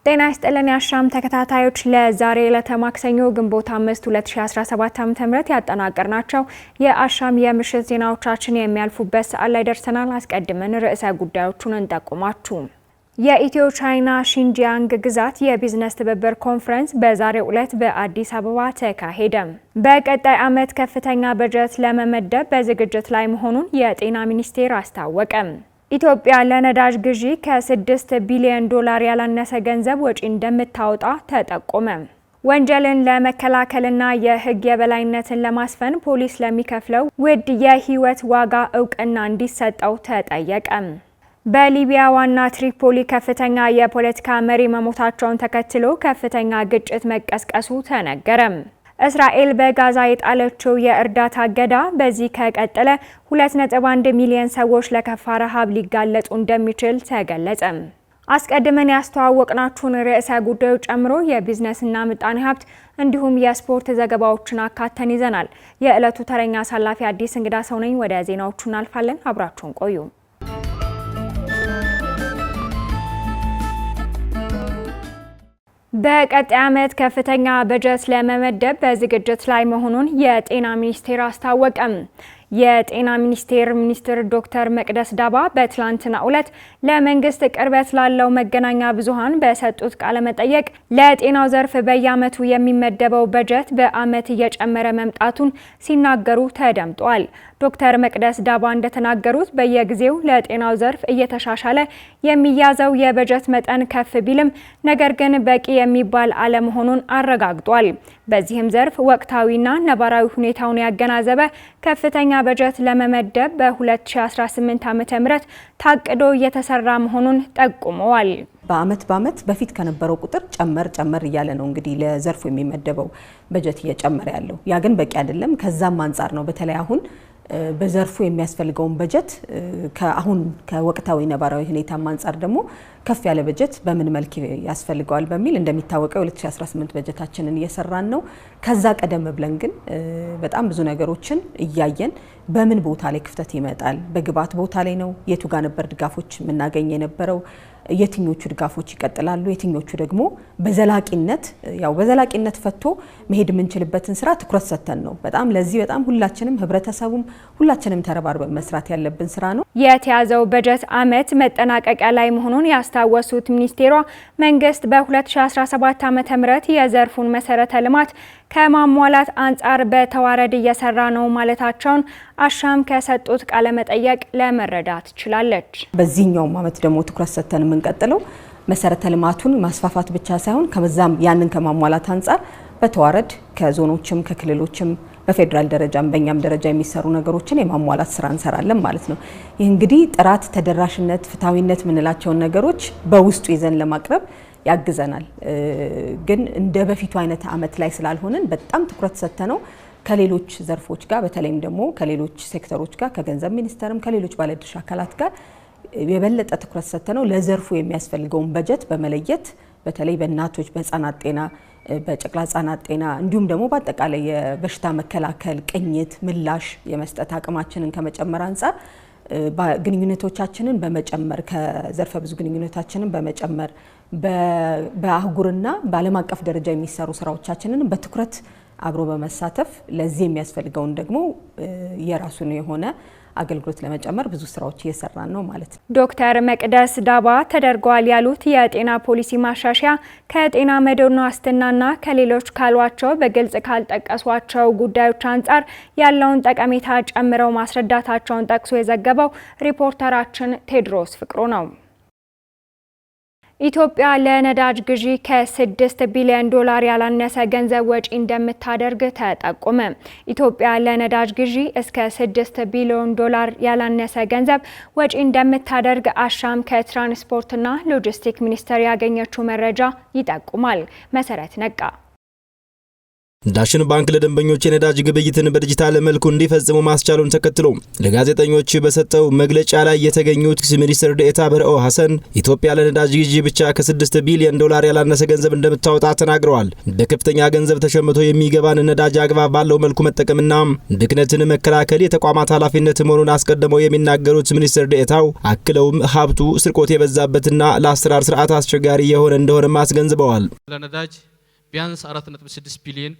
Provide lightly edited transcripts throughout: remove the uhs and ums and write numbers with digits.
ጤና ይስጥልን የአሻም ተከታታዮች ለዛሬ ለተማክሰኞ ግንቦት 5 2017 ዓ.ም ያጠናቀርናቸው የአሻም የምሽት ዜናዎቻችን የሚያልፉበት ሰዓት ላይ ደርሰናል። አስቀድመን ርዕሰ ጉዳዮቹን እንጠቁማችሁ። የኢትዮ ቻይና ሺንጂያንግ ግዛት የቢዝነስ ትብብር ኮንፈረንስ በዛሬው ዕለት በአዲስ አበባ ተካሄደ። በቀጣይ ዓመት ከፍተኛ በጀት ለመመደብ በዝግጅት ላይ መሆኑን የጤና ሚኒስቴር አስታወቀ። ኢትዮጵያ ለነዳጅ ግዢ ከ6 ቢሊዮን ዶላር ያላነሰ ገንዘብ ወጪ እንደምታወጣ ተጠቆመ። ወንጀልን ለመከላከልና የሕግ የበላይነትን ለማስፈን ፖሊስ ለሚከፍለው ውድ የሕይወት ዋጋ እውቅና እንዲሰጠው ተጠየቀ። በሊቢያ ዋና ትሪፖሊ ከፍተኛ የፖለቲካ መሪ መሞታቸውን ተከትሎ ከፍተኛ ግጭት መቀስቀሱ ተነገረ። እስራኤል በጋዛ የጣለችው የእርዳታ እገዳ በዚህ ከቀጠለ 2.1 ሚሊዮን ሰዎች ለከፋ ረሃብ ሊጋለጡ እንደሚችል ተገለጸ። አስቀድመን ያስተዋወቅናችሁን ርዕሰ ጉዳዮች ጨምሮ የቢዝነስና ምጣኔ ሀብት እንዲሁም የስፖርት ዘገባዎችን አካተን ይዘናል። የዕለቱ ተረኛ አሳላፊ አዲስ እንግዳ ሰው ነኝ። ወደ ዜናዎቹ እናልፋለን። አብራችሁን ቆዩ። በቀጣይ ዓመት ከፍተኛ በጀት ለመመደብ በዝግጅት ላይ መሆኑን የጤና ሚኒስቴር አስታወቀ። የጤና ሚኒስትር ዶክተር መቅደስ ዳባ በትላንትናው ዕለት ለመንግስት ቅርበት ላለው መገናኛ ብዙሃን በሰጡት ቃለ መጠይቅ ለጤናው ዘርፍ በየዓመቱ የሚመደበው በጀት በዓመት እየጨመረ መምጣቱን ሲናገሩ ተደምጧል። ዶክተር መቅደስ ዳባ እንደተናገሩት በየጊዜው ለጤናው ዘርፍ እየተሻሻለ የሚያዘው የበጀት መጠን ከፍ ቢልም ነገር ግን በቂ የሚባል አለመሆኑን አረጋግጧል። በዚህም ዘርፍ ወቅታዊና ነባራዊ ሁኔታውን ያገናዘበ ከፍተኛ በጀት ለመመደብ በ2018 ዓ.ም ታቅዶ እየተሰራ መሆኑን ጠቁመዋል። በአመት በፊት ከነበረው ቁጥር ጨመር እያለ ነው እንግዲህ ለዘርፉ የሚመደበው በጀት እየጨመረ ያለው። ያ ግን በቂ አይደለም። ከዛም አንጻር ነው በተለይ አሁን በዘርፉ የሚያስፈልገውን በጀት ከአሁን ከወቅታዊ ነባራዊ ሁኔታ አንጻር ደግሞ ከፍ ያለ በጀት በምን መልክ ያስፈልገዋል በሚል እንደሚታወቀው 2018 በጀታችንን እየሰራን ነው። ከዛ ቀደም ብለን ግን በጣም ብዙ ነገሮችን እያየን በምን ቦታ ላይ ክፍተት ይመጣል፣ በግብዓት ቦታ ላይ ነው፣ የቱ ጋር ነበር ድጋፎች የምናገኝ የነበረው፣ የትኞቹ ድጋፎች ይቀጥላሉ፣ የትኞቹ ደግሞ በዘላቂነት ፈቶ መሄድ የምንችልበትን ስራ ትኩረት ሰጥተን ነው። ለዚህ በጣም ሁላችንም ተረባርበን መስራት ያለብን ስራ ነው። የተያዘው በጀት ዓመት መጠናቀቂያ ላይ መሆኑን ያስታወሱት ሚኒስቴሯ መንግስት በ2017 ዓ.ም የዘርፉን መሰረተ ልማት ከማሟላት አንጻር በተዋረድ እየሰራ ነው ማለታቸውን አሻም ከሰጡት ቃለ መጠይቅ ለመረዳት ችላለች። በዚህኛው ዓመት ደግሞ ትኩረት ሰጥተን የምንቀጥለው መሰረተ ልማቱን ማስፋፋት ብቻ ሳይሆን ከዛም ያንን ከማሟላት አንጻር በተዋረድ ከዞኖችም ከክልሎችም በፌደራል ደረጃም በእኛም ደረጃ የሚሰሩ ነገሮችን የማሟላት ስራ እንሰራለን ማለት ነው። ይህ እንግዲህ ጥራት፣ ተደራሽነት፣ ፍትሃዊነት የምንላቸውን ነገሮች በውስጡ ይዘን ለማቅረብ ያግዘናል። ግን እንደ በፊቱ አይነት ዓመት ላይ ስላልሆነን በጣም ትኩረት ሰጥተነው ከሌሎች ዘርፎች ጋር በተለይም ደግሞ ከሌሎች ሴክተሮች ጋር ከገንዘብ ሚኒስቴርም ከሌሎች ባለድርሻ አካላት ጋር የበለጠ ትኩረት ሰጥተነው ለዘርፉ የሚያስፈልገውን በጀት በመለየት በተለይ በእናቶች በህፃናት ጤና በጨቅላ ህጻናት ጤና እንዲሁም ደግሞ በአጠቃላይ የበሽታ መከላከል ቅኝት ምላሽ የመስጠት አቅማችንን ከመጨመር አንጻር ግንኙነቶቻችንን በመጨመር ከዘርፈ ብዙ ግንኙነታችንን በመጨመር በአህጉርና በዓለም አቀፍ ደረጃ የሚሰሩ ስራዎቻችንን በትኩረት አብሮ በመሳተፍ ለዚህ የሚያስፈልገውን ደግሞ የራሱን የሆነ አገልግሎት ለመጨመር ብዙ ስራዎች እየሰራን ነው ማለት ነው። ዶክተር መቅደስ ዳባ ተደርጓል ያሉት የጤና ፖሊሲ ማሻሻያ ከጤና መድን ዋስትናና ከሌሎች ካሏቸው በግልጽ ካልጠቀሷቸው ጉዳዮች አንጻር ያለውን ጠቀሜታ ጨምረው ማስረዳታቸውን ጠቅሶ የዘገበው ሪፖርተራችን ቴድሮስ ፍቅሩ ነው። ኢትዮጵያ ለነዳጅ ግዢ ከ6 ቢሊዮን ዶላር ያላነሰ ገንዘብ ወጪ እንደምታደርግ ተጠቆመ። ኢትዮጵያ ለነዳጅ ግዢ እስከ 6 ቢሊዮን ዶላር ያላነሰ ገንዘብ ወጪ እንደምታደርግ አሻም ከትራንስፖርትና ሎጂስቲክ ሚኒስቴር ያገኘችው መረጃ ይጠቁማል። መሰረት ነቃ ዳሽን ባንክ ለደንበኞች የነዳጅ ግብይትን በዲጂታል መልኩ እንዲፈጽሙ ማስቻሉን ተከትሎ ለጋዜጠኞች በሰጠው መግለጫ ላይ የተገኙት ሚኒስትር ዴኤታ በርኦ ሐሰን ኢትዮጵያ ለነዳጅ ግዢ ብቻ ከ6 ቢሊዮን ዶላር ያላነሰ ገንዘብ እንደምታወጣ ተናግረዋል። በከፍተኛ ገንዘብ ተሸምቶ የሚገባን ነዳጅ አግባብ ባለው መልኩ መጠቀምና ብክነትን መከላከል የተቋማት ኃላፊነት መሆኑን አስቀድመው የሚናገሩት ሚኒስትር ዴኤታው አክለውም ሀብቱ ስርቆት የበዛበትና ለአሰራር ስርዓት አስቸጋሪ የሆነ እንደሆነም አስገንዝበዋል። ለነዳጅ ቢያንስ 4.6 ቢሊዮን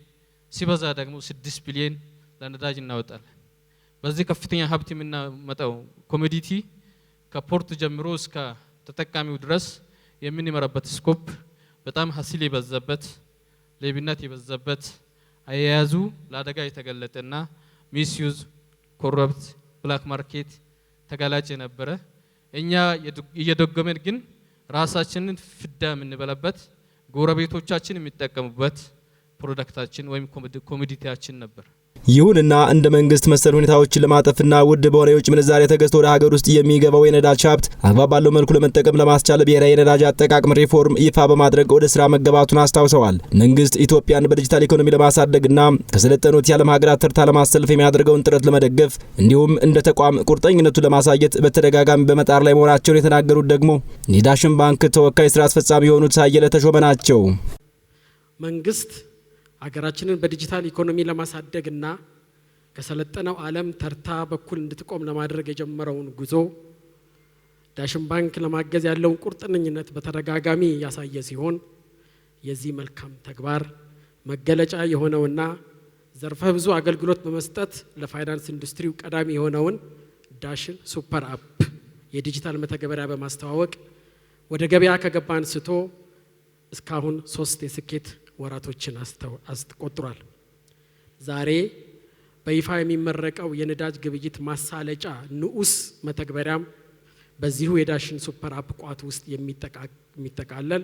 ሲበዛ ደግሞ 6 ቢሊዮን ለነዳጅ እናወጣለን። በዚህ ከፍተኛ ሀብት የምናመጣው ኮሞዲቲ ከፖርት ጀምሮ እስከ ተጠቃሚው ድረስ የምንመራበት ስኮፕ በጣም ሀሲል የበዛበት ሌብነት የበዛበት አያያዙ ለአደጋ የተገለጠና ሚስዩዝ ኮረፕት ብላክ ማርኬት ተጋላጭ የነበረ እኛ እየደገመን ግን ራሳችንን ፍዳ የምንበላበት ጎረቤቶቻችን የሚጠቀሙበት ፕሮዳክታችን ወይም ኮሞዲቲያችን ነበር። ይሁንና እንደ መንግስት መሰል ሁኔታዎችን ለማጠፍና ውድ በሆነ የውጭ ምንዛሬ ተገዝቶ ወደ ሀገር ውስጥ የሚገባው የነዳጅ ሀብት አግባብ ባለው መልኩ ለመጠቀም ለማስቻል ብሔራዊ የነዳጅ አጠቃቀም ሪፎርም ይፋ በማድረግ ወደ ስራ መገባቱን አስታውሰዋል። መንግስት ኢትዮጵያን በዲጂታል ኢኮኖሚ ለማሳደግና ከሰለጠኑት የዓለም ሀገራት ተርታ ለማሰለፍ የሚያደርገውን ጥረት ለመደገፍ እንዲሁም እንደ ተቋም ቁርጠኝነቱን ለማሳየት በተደጋጋሚ በመጣር ላይ መሆናቸውን የተናገሩት ደግሞ የዳሽን ባንክ ተወካይ ስራ አስፈጻሚ የሆኑት አየለ ተሾመ ናቸው። መንግስት ሀገራችንን በዲጂታል ኢኮኖሚ ለማሳደግና ከሰለጠነው ዓለም ተርታ በኩል እንድትቆም ለማድረግ የጀመረውን ጉዞ ዳሽን ባንክ ለማገዝ ያለውን ቁርጠኝነት በተደጋጋሚ ያሳየ ሲሆን የዚህ መልካም ተግባር መገለጫ የሆነውና ዘርፈ ብዙ አገልግሎት በመስጠት ለፋይናንስ ኢንዱስትሪው ቀዳሚ የሆነውን ዳሽን ሱፐር አፕ የዲጂታል መተግበሪያ በማስተዋወቅ ወደ ገበያ ከገባ አንስቶ እስካሁን 3 የስኬት ወራቶችን አስቆጥሯል። ዛሬ በይፋ የሚመረቀው የነዳጅ ግብይት ማሳለጫ ንዑስ መተግበሪያም በዚሁ የዳሽን ሱፐር አፕ ቋት ውስጥ የሚጠቃለል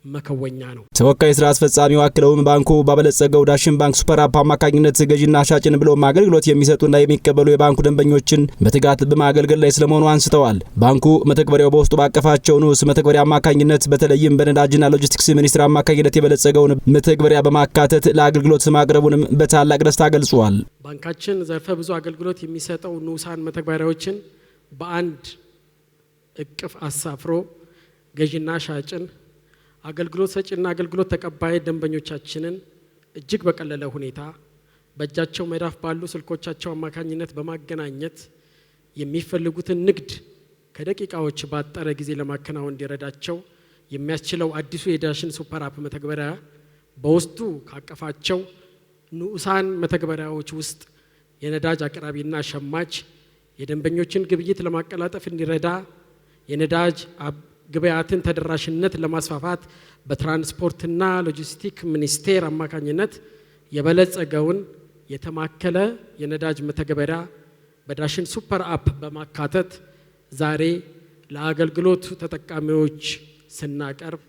መከወኛ ነው። ተወካይ ስራ አስፈጻሚው አክለውም ባንኩ ባበለጸገው ዳሽን ባንክ ሱፐር አፕ አማካኝነት ገዥና ሻጭን ብሎም አገልግሎት የሚሰጡና የሚቀበሉ የባንኩ ደንበኞችን በትጋት በማገልገል ላይ ስለመሆኑ አንስተዋል። ባንኩ መተግበሪያው በውስጡ ባቀፋቸው ንዑስ መተግበሪያ አማካኝነት በተለይም በነዳጅና ሎጂስቲክስ ሚኒስቴር አማካኝነት የበለጸገውን መተግበሪያ በማካተት ለአገልግሎት ማቅረቡንም በታላቅ ደስታ ገልጿል። ባንካችን ዘርፈ ብዙ አገልግሎት የሚሰጠው ንዑሳን መተግበሪያዎችን በአንድ እቅፍ አሳፍሮ ገዥና ሻጭን አገልግሎት ሰጪና አገልግሎት ተቀባይ ደንበኞቻችንን እጅግ በቀለለ ሁኔታ በእጃቸው መዳፍ ባሉ ስልኮቻቸው አማካኝነት በማገናኘት የሚፈልጉትን ንግድ ከደቂቃዎች ባጠረ ጊዜ ለማከናወን እንዲረዳቸው የሚያስችለው አዲሱ የዳሽን ሱፐር አፕ መተግበሪያ በውስጡ ካቀፋቸው ንዑሳን መተግበሪያዎች ውስጥ የነዳጅ አቅራቢና ሸማች የደንበኞችን ግብይት ለማቀላጠፍ እንዲረዳ የነዳጅ ግብያትን ተደራሽነት ለማስፋፋት በትራንስፖርትና ሎጂስቲክ ሚኒስቴር አማካኝነት የበለጸገውን የተማከለ የነዳጅ መተግበሪያ በዳሽን ሱፐር አፕ በማካተት ዛሬ ለአገልግሎቱ ተጠቃሚዎች ስናቀርብ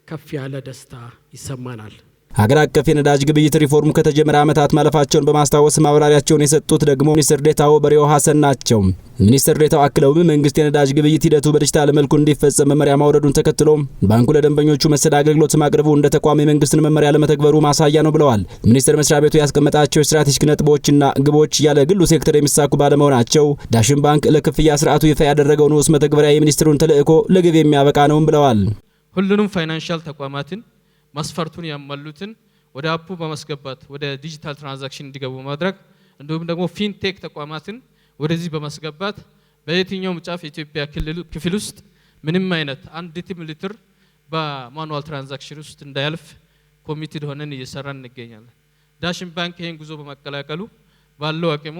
ከፍ ያለ ደስታ ይሰማናል። ሀገር አቀፍ የነዳጅ ግብይት ሪፎርሙ ከተጀመረ ዓመታት ማለፋቸውን በማስታወስ ማብራሪያቸውን የሰጡት ደግሞ ሚኒስትር ዴኤታው በርኦ ሐሰን ናቸው። ሚኒስትር ዴኤታው አክለውም መንግስት የነዳጅ ግብይት ሂደቱ በዲጂታል መልኩ እንዲፈጸም መመሪያ ማውረዱን ተከትሎ ባንኩ ለደንበኞቹ መሰል አገልግሎት ማቅረቡ እንደ ተቋም የመንግስትን መመሪያ ለመተግበሩ ማሳያ ነው ብለዋል። ሚኒስቴር መስሪያ ቤቱ ያስቀመጣቸው ስትራቴጂክ ነጥቦችና ግቦች ያለ ግሉ ሴክተር የሚሳኩ ባለመሆናቸው ዳሽን ባንክ ለክፍያ ስርዓቱ ይፋ ያደረገው ንዑስ መተግበሪያ የሚኒስትሩን ተልእኮ ለግብ የሚያበቃ ነው ብለዋል። ሁሉንም ፋይናንሻል ተቋማትን መስፈርቱን ያሟሉትን ወደ አፑ በማስገባት ወደ ዲጂታል ትራንዛክሽን እንዲገቡ ማድረግ እንዲሁም ደግሞ ፊንቴክ ተቋማትን ወደዚህ በማስገባት በየትኛውም ጫፍ የኢትዮጵያ ክፍል ውስጥ ምንም አይነት አንዲትም ሊትር በማኑዋል ትራንዛክሽን ውስጥ እንዳያልፍ ኮሚትድ ሆነን እየሰራን እንገኛለን። ዳሽን ባንክ ይህን ጉዞ በመቀላቀሉ ባለው አቅሙ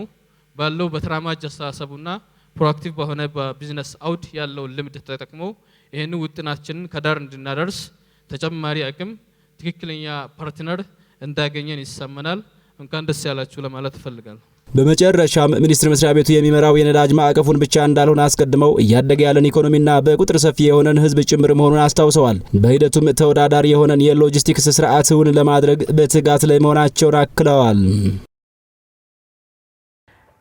ባለው በተራማጅ አስተሳሰቡና ፕሮአክቲቭ በሆነ በቢዝነስ አውድ ያለው ልምድ ተጠቅሞ ይህን ውጥናችንን ከዳር እንድናደርስ ተጨማሪ አቅም ትክክለኛ ፓርትነር እንዳገኘን ይሰማናል። እንኳን ደስ ያላችሁ ለማለት እፈልጋለሁ። በመጨረሻም ሚኒስቴር መስሪያ ቤቱ የሚመራው የነዳጅ ማዕቀፉን ብቻ እንዳልሆነ አስቀድመው እያደገ ያለን ኢኮኖሚና በቁጥር ሰፊ የሆነን ሕዝብ ጭምር መሆኑን አስታውሰዋል። በሂደቱም ተወዳዳሪ የሆነን የሎጂስቲክስ ስርዓትን ለማድረግ በትጋት ላይ መሆናቸውን አክለዋል።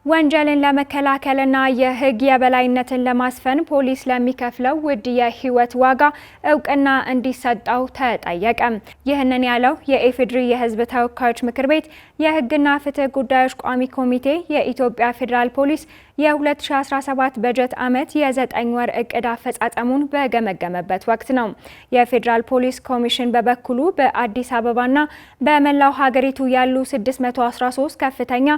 ወንጀልን ለመከላከልና የሕግ የበላይነትን ለማስፈን ፖሊስ ለሚከፍለው ውድ የህይወት ዋጋ እውቅና እንዲሰጠው ተጠየቀ። ይህንን ያለው የኢፌዴሪ የሕዝብ ተወካዮች ምክር ቤት የሕግና ፍትህ ጉዳዮች ቋሚ ኮሚቴ የኢትዮጵያ ፌዴራል ፖሊስ የ2017 በጀት ዓመት የ9 ወር እቅድ አፈጻጸሙን በገመገመበት ወቅት ነው። የፌዴራል ፖሊስ ኮሚሽን በበኩሉ በአዲስ አበባና በመላው ሀገሪቱ ያሉ 613 ከፍተኛ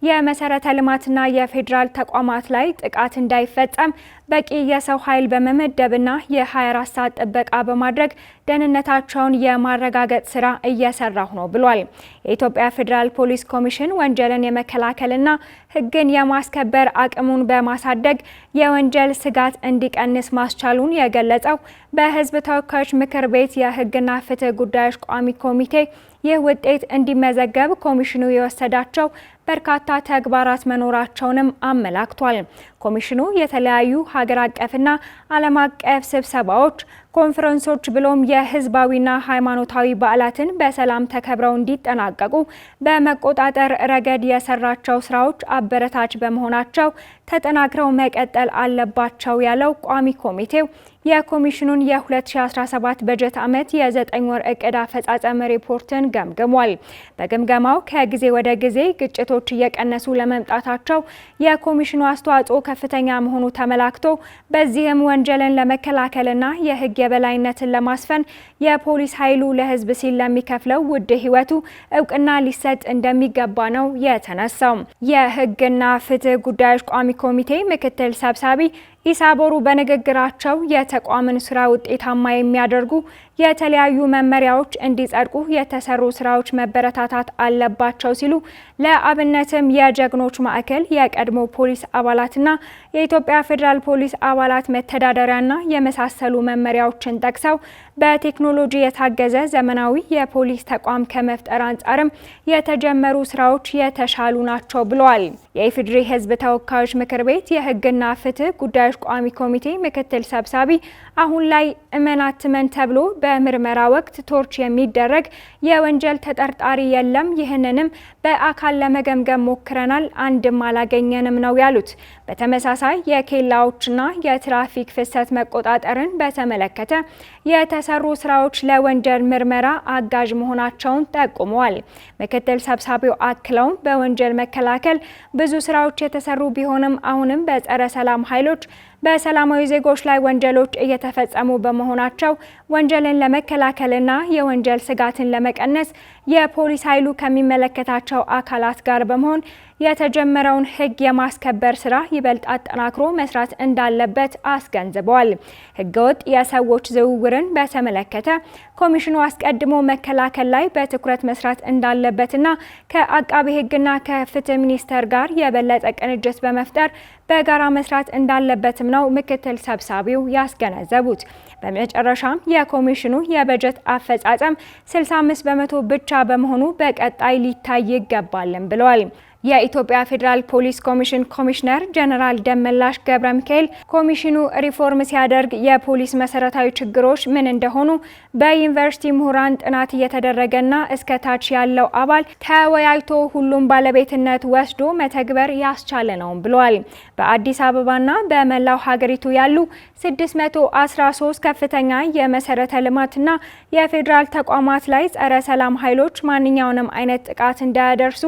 የመሰረተ ልማትና የፌዴራል ተቋማት ላይ ጥቃት እንዳይፈጸም በቂ የሰው ኃይል በመመደብና የ24 ሰዓት ጥበቃ በማድረግ ደህንነታቸውን የማረጋገጥ ስራ እየሰራሁ ነው ብሏል። የኢትዮጵያ ፌዴራል ፖሊስ ኮሚሽን ወንጀልን የመከላከልና ሕግን የማስከበር አቅሙን በማሳደግ የወንጀል ስጋት እንዲቀንስ ማስቻሉን የገለጸው በሕዝብ ተወካዮች ምክር ቤት የሕግና ፍትህ ጉዳዮች ቋሚ ኮሚቴ ይህ ውጤት እንዲመዘገብ ኮሚሽኑ የወሰዳቸው በርካታ ተግባራት መኖራቸውንም አመላክቷል። ኮሚሽኑ የተለያዩ ሀገር አቀፍና ዓለም አቀፍ ስብሰባዎች፣ ኮንፈረንሶች ብሎም የህዝባዊና ሃይማኖታዊ በዓላትን በሰላም ተከብረው እንዲጠናቀቁ በመቆጣጠር ረገድ የሰራቸው ስራዎች አበረታች በመሆናቸው ተጠናክረው መቀጠል አለባቸው ያለው ቋሚ ኮሚቴው የኮሚሽኑን የ2017 በጀት ዓመት የ9 ወር እቅድ አፈጻጸም ሪፖርትን ገምግሟል። በግምገማው ከጊዜ ወደ ጊዜ ግጭቶች እየቀነሱ ለመምጣታቸው የኮሚሽኑ አስተዋጽኦ ከፍተኛ መሆኑ ተመላክቶ በዚህም ወንጀልን ለመከላከልና የህግ የበላይነትን ለማስፈን የፖሊስ ኃይሉ ለህዝብ ሲል ለሚከፍለው ውድ ህይወቱ እውቅና ሊሰጥ እንደሚገባ ነው የተነሳው። የህግና ፍትህ ጉዳዮች ቋሚ ኮሚቴ ምክትል ሰብሳቢ ኢሳ ቦሩ በንግግራቸው የተቋምን ስራ ውጤታማ የሚያደርጉ የተለያዩ መመሪያዎች እንዲጸድቁ የተሰሩ ስራዎች መበረታታት አለባቸው ሲሉ ለአብነትም የጀግኖች ማዕከል የቀድሞ ፖሊስ አባላትና የኢትዮጵያ ፌዴራል ፖሊስ አባላት መተዳደሪያና የመሳሰሉ መመሪያዎችን ጠቅሰው በቴክኖሎጂ የታገዘ ዘመናዊ የፖሊስ ተቋም ከመፍጠር አንጻርም የተጀመሩ ስራዎች የተሻሉ ናቸው ብለዋል። የኢፌዴሪ ሕዝብ ተወካዮች ምክር ቤት የህግና ፍትህ ጉዳዮች ቋሚ ኮሚቴ ምክትል ሰብሳቢ አሁን ላይ እመን አትመን ተብሎ በምርመራ ወቅት ቶርች የሚደረግ የወንጀል ተጠርጣሪ የለም። ይህንንም በአካል ለመገምገም ሞክረናል፣ አንድም አላገኘንም ነው ያሉት። በተመሳሳይ የኬላዎችና የትራፊክ ፍሰት መቆጣጠርን በተመለከተ የተሰሩ ስራዎች ለወንጀል ምርመራ አጋዥ መሆናቸውን ጠቁመዋል። ምክትል ሰብሳቢው አክለውም በወንጀል መከላከል ብዙ ስራዎች የተሰሩ ቢሆንም አሁንም በጸረ ሰላም ኃይሎች በሰላማዊ ዜጎች ላይ ወንጀሎች እየተፈጸሙ በመሆናቸው ወንጀልን ለመከላከልና የወንጀል ስጋትን ለመቀነስ የፖሊስ ኃይሉ ከሚመለከታቸው አካላት ጋር በመሆን የተጀመረውን ህግ የማስከበር ስራ ይበልጥ አጠናክሮ መስራት እንዳለበት አስገንዝበዋል። ህገወጥ የሰዎች ዝውውርን በተመለከተ ኮሚሽኑ አስቀድሞ መከላከል ላይ በትኩረት መስራት እንዳለበትና ከአቃቢ ህግና ከፍትህ ሚኒስቴር ጋር የበለጠ ቅንጅት በመፍጠር በጋራ መስራት እንዳለበትም ነው ምክትል ሰብሳቢው ያስገነዘቡት። በመጨረሻም የኮሚሽኑ የበጀት አፈጻጸም 65 በመቶ ብቻ በመሆኑ በቀጣይ ሊታይ ይገባልም ብለዋል። የኢትዮጵያ ፌዴራል ፖሊስ ኮሚሽን ኮሚሽነር ጀነራል ደመላሽ ገብረ ሚካኤል ኮሚሽኑ ሪፎርም ሲያደርግ የፖሊስ መሰረታዊ ችግሮች ምን እንደሆኑ በዩኒቨርሲቲ ምሁራን ጥናት እየተደረገና እስከ ታች ያለው አባል ተወያይቶ ሁሉም ባለቤትነት ወስዶ መተግበር ያስቻለ ነው ብለዋል። በአዲስ አበባና በመላው ሀገሪቱ ያሉ 613 ከፍተኛ የመሰረተ ልማትና የፌዴራል ተቋማት ላይ ጸረ ሰላም ኃይሎች ማንኛውንም አይነት ጥቃት እንዳያደርሱ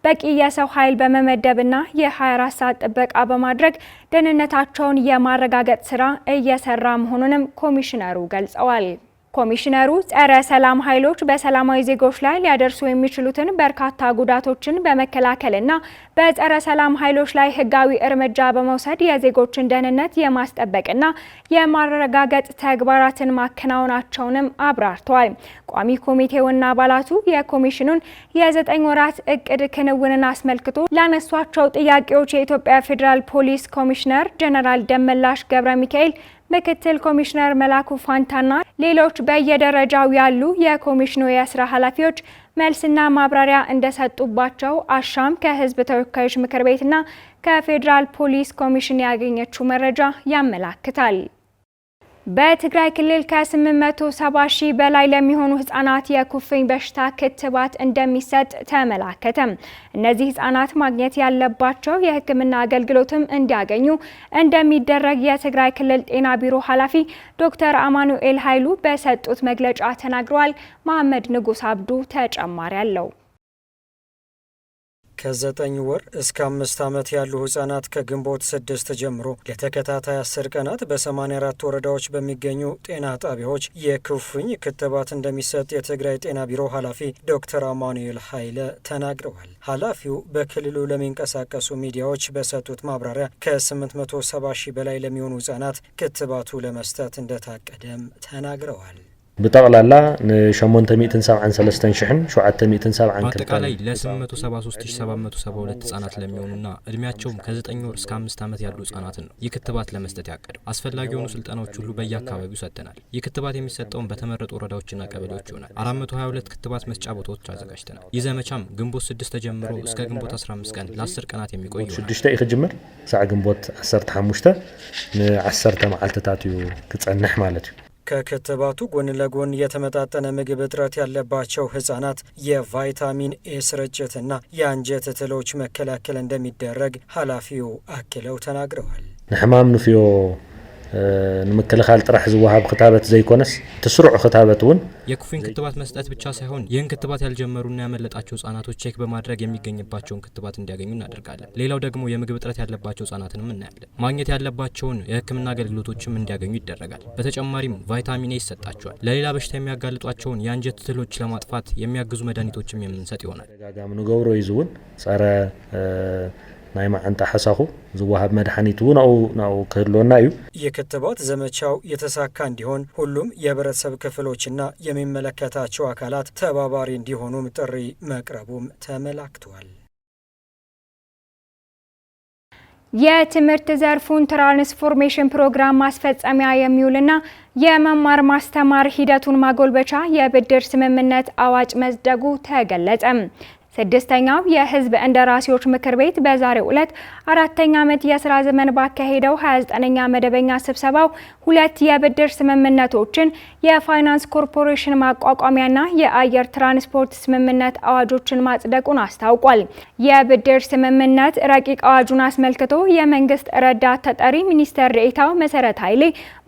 በቂ የሰው ኃይል በመመደብና የ24 ሰዓት ጥበቃ በማድረግ ደህንነታቸውን የማረጋገጥ ስራ እየሰራ መሆኑንም ኮሚሽነሩ ገልጸዋል። ኮሚሽነሩ ጸረ ሰላም ኃይሎች በሰላማዊ ዜጎች ላይ ሊያደርሱ የሚችሉትን በርካታ ጉዳቶችን በመከላከልና በጸረ ሰላም ኃይሎች ላይ ህጋዊ እርምጃ በመውሰድ የዜጎችን ደህንነት የማስጠበቅና የማረጋገጥ ተግባራትን ማከናወናቸውንም አብራርተዋል። ቋሚ ኮሚቴውና አባላቱ የኮሚሽኑን የ9 ወራት እቅድ ክንውንን አስመልክቶ ላነሷቸው ጥያቄዎች የኢትዮጵያ ፌዴራል ፖሊስ ኮሚሽነር ጀነራል ደመላሽ ገብረ ሚካኤል ምክትል ኮሚሽነር መላኩ ፋንታና ሌሎች በየደረጃው ያሉ የኮሚሽኑ የስራ ኃላፊዎች መልስና ማብራሪያ እንደሰጡባቸው አሻም ከህዝብ ተወካዮች ምክር ቤትና ከፌዴራል ፖሊስ ኮሚሽን ያገኘችው መረጃ ያመላክታል። በትግራይ ክልል ከ870 ሺህ በላይ ለሚሆኑ ህጻናት የኩፍኝ በሽታ ክትባት እንደሚሰጥ ተመላከተ። እነዚህ ህጻናት ማግኘት ያለባቸው የሕክምና አገልግሎትም እንዲያገኙ እንደሚደረግ የትግራይ ክልል ጤና ቢሮ ኃላፊ ዶክተር አማኑኤል ኃይሉ በሰጡት መግለጫ ተናግረዋል። መሐመድ ንጉስ አብዱ ተጨማሪ አለው። ከ9 ወር እስከ 5 ዓመት ያሉ ህጻናት ከግንቦት 6 ጀምሮ ለተከታታይ 10 ቀናት በ84 ወረዳዎች በሚገኙ ጤና ጣቢያዎች የኩፍኝ ክትባት እንደሚሰጥ የትግራይ ጤና ቢሮ ኃላፊ ዶክተር አማኑኤል ኃይለ ተናግረዋል። ኃላፊው በክልሉ ለሚንቀሳቀሱ ሚዲያዎች በሰጡት ማብራሪያ ከ870 ሺህ በላይ ለሚሆኑ ህጻናት ክትባቱ ለመስጠት እንደታቀደም ተናግረዋል። በጠቅላላ ለ873,770 አጠቃላይ ለ873,772 ህጻናት ለሚሆኑና እድሜያቸውም ከ9 ወር እስከ 5 ዓመት ያሉ ህጻናትን ነው ይህ ክትባት ለመስጠት ያቀደው። አስፈላጊ የሆኑ ስልጠናዎች ሁሉ በየአካባቢው ሰጥተናል። ይህ ክትባት የሚሰጠውን በተመረጡ ወረዳዎችና ቀበሌዎች ይሆናል። 422 ክትባት መስጫ ቦታዎች አዘጋጅተናል። ይህ ዘመቻም ግንቦት 6 ተጀምሮ እስከ ግንቦት 15 ቀን ለ10 ቀናት የሚቆይ ይሆናል። 6 ይጀምር ሳዕ ግንቦት 15 ለ10 መዓልትታት እዩ ክጸንሕ ማለት እዩ። ከክትባቱ ጎን ለጎን የተመጣጠነ ምግብ እጥረት ያለባቸው ህጻናት የቫይታሚን ኤ ስርጭትና የአንጀት ትሎች መከላከል እንደሚደረግ ኃላፊው አክለው ተናግረዋል። ንሕማም ንፍዮ ንምክልኻል ጥራሕ ዝወሃብ ክታበት ዘይኮነስ ትስሩዕ ክታበት እውን የኩፍኝ ክትባት መስጠት ብቻ ሳይሆን ይህን ክትባት ያልጀመሩና ያመለጣቸው ህጻናቶች ቼክ በማድረግ የሚገኝባቸውን ክትባት እንዲያገኙ እናደርጋለን። ሌላው ደግሞ የምግብ እጥረት ያለባቸው ህጻናትንም እናያለን። ማግኘት ያለባቸውን የህክምና አገልግሎቶችም እንዲያገኙ ይደረጋል። በተጨማሪም ቫይታሚን ኤ ይሰጣቸዋል። ለሌላ በሽታ የሚያጋልጧቸውን የአንጀት ትሎች ለማጥፋት የሚያግዙ መድኃኒቶችም የምንሰጥ ይሆናል። ደጋጋም ንገብሮ ይዙውን ጸረ ናይ ማዓንጣ ሓሳኹ ዝወሃብ መድኃኒት እውን ናው ክህልወና እዩ። የክትባት ዘመቻው የተሳካ እንዲሆን ሁሉም የህብረተሰብ ክፍሎችና የሚመለከታቸው አካላት ተባባሪ እንዲሆኑም ጥሪ መቅረቡም ተመላክቷል። የትምህርት ዘርፉን ትራንስፎርሜሽን ፕሮግራም ማስፈጸሚያ የሚውልና የመማር ማስተማር ሂደቱን ማጎልበቻ የብድር ስምምነት አዋጅ መጽደቁ ተገለጸ። ስድስተኛው የህዝብ እንደራሴዎች ምክር ቤት በዛሬው ዕለት 4ኛ ዓመት የሥራ ዘመን ባካሄደው 29ኛ መደበኛ ስብሰባው ሁለት የብድር ስምምነቶችን፣ የፋይናንስ ኮርፖሬሽን ማቋቋሚያና የአየር ትራንስፖርት ስምምነት አዋጆችን ማጽደቁን አስታውቋል። የብድር ስምምነት ረቂቅ አዋጁን አስመልክቶ የመንግስት ረዳት ተጠሪ ሚኒስትር ዴኤታው መሰረት ኃይሌ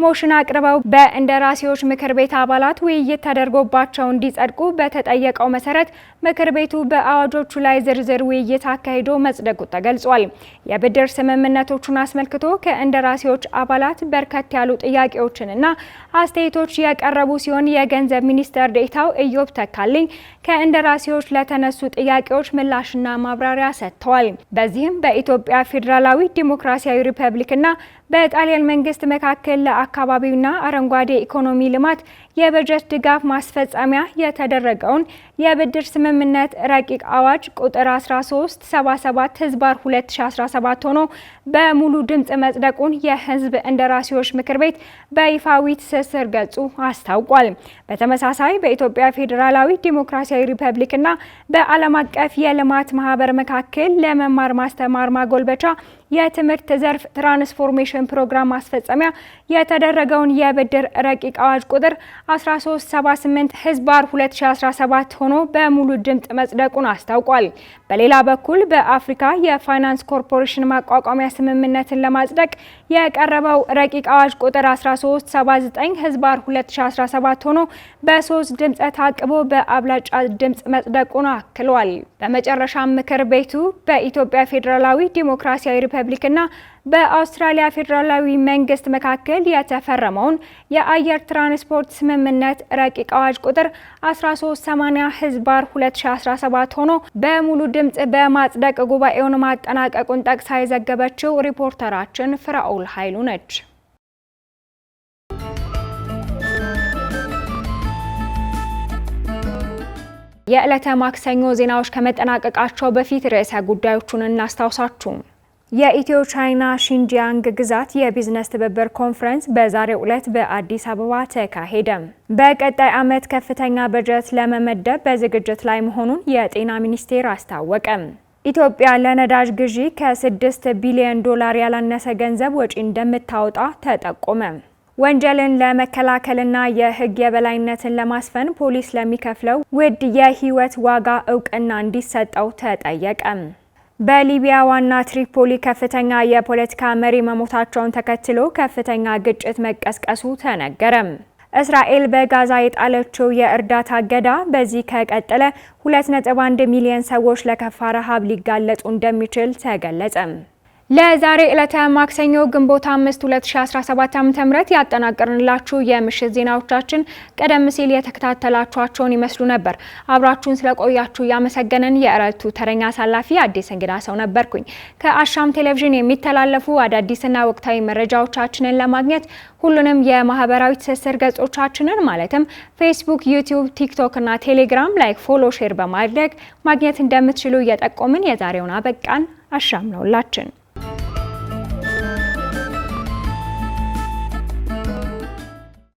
ሞሽን አቅርበው በእንደራሴዎች ምክር ቤት አባላት ውይይት ተደርጎባቸው እንዲጸድቁ በተጠየቀው መሰረት ምክር ቤቱ በአዋጆቹ ላይ ዝርዝር ውይይት አካሂዶ መጽደቁ ተገልጿል። የብድር ስምምነቶቹን አስመልክቶ ከእንደራሴዎች አባላት በርከት ያሉ ጥያቄዎችንና አስተያየቶች የቀረቡ ሲሆን የገንዘብ ሚኒስትር ዴኤታው ኢዮብ ተካልኝ ከእንደራሴዎች ለተነሱ ጥያቄዎች ምላሽና ማብራሪያ ሰጥተዋል። በዚህም በኢትዮጵያ ፌዴራላዊ ዲሞክራሲያዊ ሪፐብሊክና በጣሊያን መንግስት መካከል ለአካባቢውና አረንጓዴ ኢኮኖሚ ልማት የበጀት ድጋፍ ማስፈጸሚያ የተደረገውን የብድር ስምምነት ረቂቅ አዋጅ ቁጥር 1377/2017 ሆኖ በሙሉ ድምጽ መጽደቁን የህዝብ እንደራሴዎች ምክር ቤት በይፋዊ ትስስር ገጹ አስታውቋል። በተመሳሳይ በኢትዮጵያ ፌዴራላዊ ዲሞክራሲያዊ ሪፐብሊክና በዓለም አቀፍ የልማት ማህበር መካከል ለመማር ማስተማር ማጎልበቻ የትምህርት ዘርፍ ትራንስፎርሜሽን ፕሮግራም ማስፈጸሚያ የተደረገውን የብድር ረቂቅ አዋጅ ቁጥር 1378/2017 ሆኖ በሙሉ ድምጽ መጽደቁን አስታውቋል። በሌላ በኩል በአፍሪካ የፋይናንስ ኮርፖሬሽን ማቋቋሚያ ስምምነትን ለማጽደቅ የቀረበው ረቂቅ አዋጅ ቁጥር 1379/2017 ሆኖ በ3 ድምጽ ታቅቦ በአብላጫ ድምጽ መጽደቁን አክሏል። በመጨረሻም ምክር ቤቱ በኢትዮጵያ ፌዴራላዊ ዲሞክራሲያዊ ሪፐብሊክና በአውስትራሊያ ፌዴራላዊ መንግስት መካከል የተፈረመውን የአየር ትራንስፖርት ስምምነት ረቂቅ አዋጅ ቁጥር 1380/2017 ሆኖ በሙሉ ድምጽ በማጽደቅ ጉባኤውን ማጠናቀቁን ጠቅሳ የዘገበችው ሪፖርተራችን ፍራኦል ኃይሉ ነች። የዕለተ ማክሰኞ ዜናዎች ከመጠናቀቃቸው በፊት ርዕሰ ጉዳዮቹን እናስታውሳችሁ። የኢትዮ ቻይና ሺንጂያንግ ግዛት የቢዝነስ ትብብር ኮንፈረንስ በዛሬው ዕለት በአዲስ አበባ ተካሄደ። በቀጣይ ዓመት ከፍተኛ በጀት ለመመደብ በዝግጅት ላይ መሆኑን የጤና ሚኒስቴር አስታወቀ። ኢትዮጵያ ለነዳጅ ግዢ ከ6 ቢሊዮን ዶላር ያላነሰ ገንዘብ ወጪ እንደምታወጣ ተጠቆመ። ወንጀልን ለመከላከልና የሕግ የበላይነትን ለማስፈን ፖሊስ ለሚከፍለው ውድ የህይወት ዋጋ እውቅና እንዲሰጠው ተጠየቀ። በሊቢያ ዋና ትሪፖሊ ከፍተኛ የፖለቲካ መሪ መሞታቸውን ተከትሎ ከፍተኛ ግጭት መቀስቀሱ ተነገረ። እስራኤል በጋዛ የጣለችው የእርዳታ እገዳ በዚህ ከቀጠለ 2.1 ሚሊዮን ሰዎች ለከፋ ረሃብ ሊጋለጡ እንደሚችል ተገለጸ። ለዛሬ ዕለተ ማክሰኞ ግንቦት 5 2017 ዓ.ም ያጠናቀርንላችሁ የምሽት ዜናዎቻችን ቀደም ሲል የተከታተላችኋቸውን ይመስሉ ነበር። አብራችሁን ስለቆያችሁ ያመሰገንን። የዕለቱ ተረኛ አሳላፊ አዲስ እንግዳ ሰው ነበርኩኝ። ከአሻም ቴሌቪዥን የሚተላለፉ አዳዲስና ወቅታዊ መረጃዎቻችንን ለማግኘት ሁሉንም የማህበራዊ ትስስር ገጾቻችንን ማለትም ፌስቡክ፣ ዩቲዩብ፣ ቲክቶክ እና ቴሌግራም ላይክ፣ ፎሎ፣ ሼር በማድረግ ማግኘት እንደምትችሉ እየጠቆምን የዛሬውን አበቃን። አሻም ነውላችን።